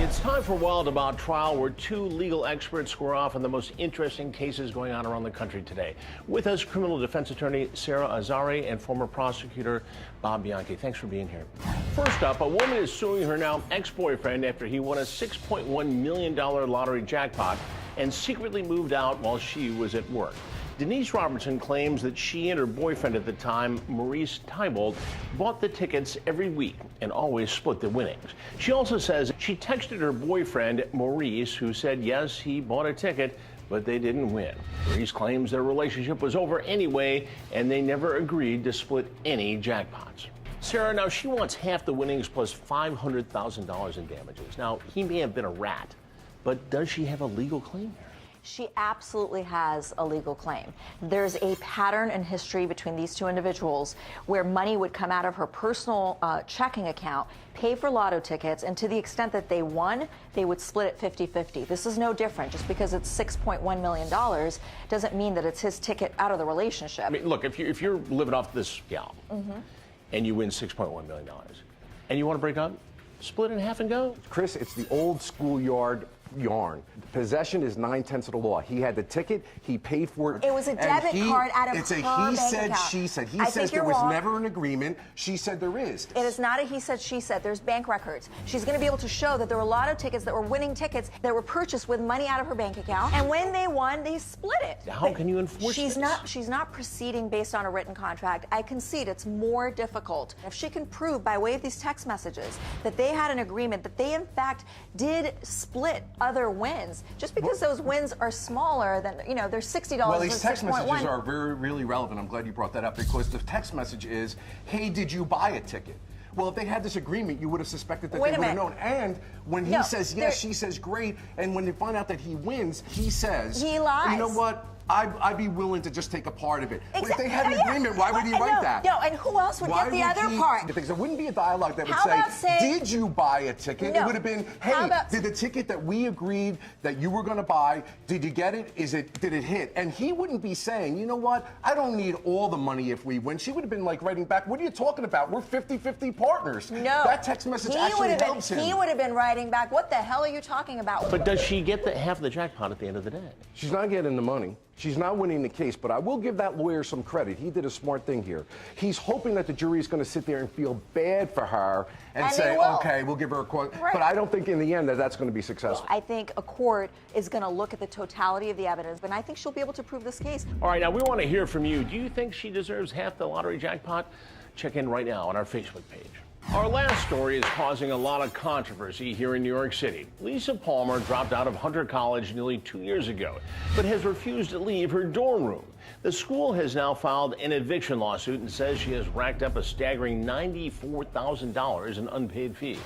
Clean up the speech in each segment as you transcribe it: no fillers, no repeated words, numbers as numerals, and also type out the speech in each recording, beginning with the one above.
It's time for Wild About Trial, where two legal experts square off on the most interesting cases going on around the country today. With us, criminal defense attorney Sara Azari and former prosecutor Bob Bianchi. Thanks for being here. First up, a woman is suing her now ex-boyfriend after he won a $6.1 million lottery jackpot and secretly moved out while she was at work. Denise Robertson claims that she and her boyfriend at the time, Maurice Tybalt, bought the tickets every week and always split the winnings. She also says she texted her boyfriend, Maurice, who said yes, he bought a ticket, but they didn't win. Maurice claims their relationship was over anyway, and they never agreed to split any jackpots. Sara, now she wants half the winnings plus $500,000 in damages. Now, he may have been a rat, but does she have a legal claim here? She absolutely has a legal claim. There's a pattern in history between these two individuals where money would come out of her personal checking account, pay for lotto tickets, and to the extent that they won, they would split it 50-50. This is no different. Just because it's $6.1 million doesn't mean that it's his ticket out of the relationship. I mean, look, if you're living off this gal and you win $6.1 million and you want to break up, split in half and go. Chris, it's the old schoolyard yarn. Possession is 9/10 of the law. He had the ticket, he paid for it. It was a debit card out of it's a her he bank said, account. she said. He I says think there you're was wrong. never an agreement. She said there is. It is not a he said, she said. There's bank records. She's going to be able to show that there were a lot of tickets that were winning tickets that were purchased with money out of her bank account. And when they won, they split it. How can you enforce this? She's not proceeding based on a written contract. I concede it's more difficult. If she can prove by way of these text messages that they had an agreement, that they in fact did split other wins, just because those wins are smaller than, you know, they're $60. Well, these text 6.1. messages are really relevant. I'm glad you brought that up, because the text message is, hey, did you buy a ticket? Well, if they had this agreement, you would have suspected that they would have known. And when he says yes, she says great. And when they find out that he wins, he says, he lies. You know what? I'd be willing to just take a part of it. Exactly. If they had an agreement, why would he write that? No, and who else would get the other part? There wouldn't be a dialogue that would say, did you buy a ticket? No. It would have been, hey, did the ticket that we agreed that you were going to buy, did you get it? Did it hit? And he wouldn't be saying, you know what, I don't need all the money if we win. She would have been like writing back, what are you talking about? We're 50-50 partners. No. That text message actually helps him. He would have been writing back, what the hell are you talking about? But does she get half of the jackpot at the end of the day? She's not getting the money. She's not winning the case, but I will give that lawyer some credit. He did a smart thing here. He's hoping that the jury is going to sit there and feel bad for her and say, okay, we'll give her a court. Right. But I don't think in the end that that's going to be successful. I think a court is going to look at the totality of the evidence, and I think she'll be able to prove this case. All right, now we want to hear from you. Do you think she deserves half the lottery jackpot? Check in right now on our Facebook page. Our last story is causing a lot of controversy here in New York City. Lisa Palmer dropped out of Hunter College nearly 2 years ago, but has refused to leave her dorm room. The school has now filed an eviction lawsuit and says she has racked up a staggering $94,000 in unpaid fees.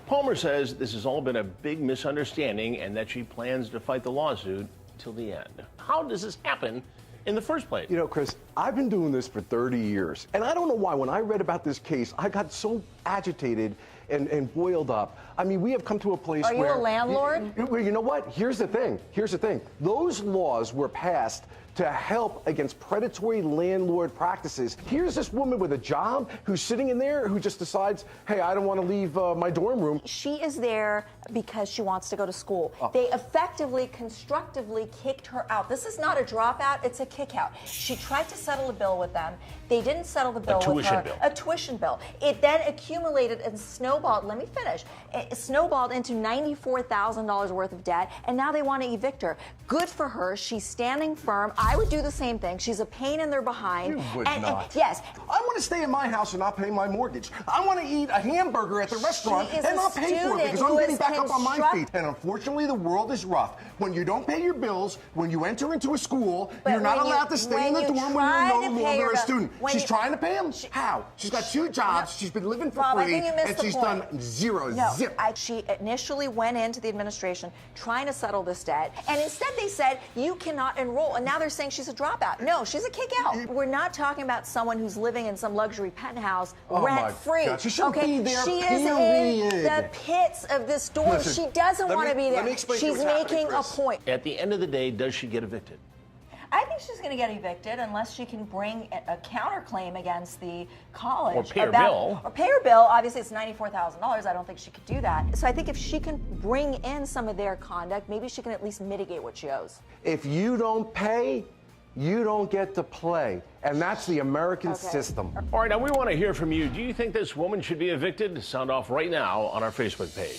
Palmer says this has all been a big misunderstanding and that she plans to fight the lawsuit till the end. How does this happen in the first place? You know, Chris, I've been doing this for 30 years, and I don't know why when I read about this case, I got so agitated and boiled up. I mean, we have come to a place where... Are you a landlord? You know what? Here's the thing. Those laws were passed to help against predatory landlord practices. Here's this woman with a job who's sitting in there who just decides, hey, I don't want to leave my dorm room. She is there because she wants to go to school. They effectively, constructively kicked her out. This is not a dropout, it's a kick out. She tried to settle a bill with them. They didn't settle the bill with her. A tuition bill. It then accumulated and snowballed, let me finish, it snowballed into $94,000 worth of debt, and now they want to evict her. Good for her, she's standing firm. I would do the same thing. She's a pain in their behind. You would not. Yes. I want to stay in my house and not pay my mortgage. I want to eat a hamburger at the restaurant and not pay for it because I'm getting back up on my feet. And unfortunately, the world is rough. When you don't pay your bills, when you enter into a school, you're not allowed to stay in the dorm when you're no longer a student. She's trying to pay him? How? She's got 2 jobs. She's been living for free, and she's done zero. She initially went into the administration trying to settle this debt, and instead they said, you cannot enroll. And now they're saying she's a dropout. No, she's a kick out. We're not talking about someone who's living in some luxury penthouse rent-free. She shouldn't be there, she is in the pits of this dorm. Listen, she doesn't want to be there. She's making a point. At the end of the day, does she get evicted? I think think she's going to get evicted unless she can bring a counterclaim against the college. Or pay her bill. Or pay her bill. Obviously, it's $94,000. I don't think she could do that. So I think if she can bring in some of their conduct, maybe she can at least mitigate what she owes. If you don't pay, you don't get to play. And that's the American system. All right, now we want to hear from you. Do you think this woman should be evicted? Sound off right now on our Facebook page.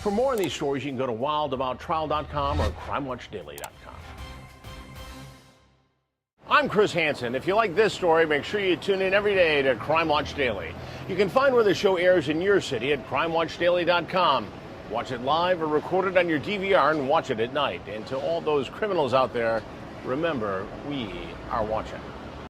For more on these stories, you can go to wildabouttrial.com or crimewatchdaily.com. I'm Chris Hansen. If you like this story, make sure you tune in every day to Crime Watch Daily. You can find where the show airs in your city at crimewatchdaily.com. Watch it live or record it on your DVR and watch it at night. And to all those criminals out there, remember, we are watching.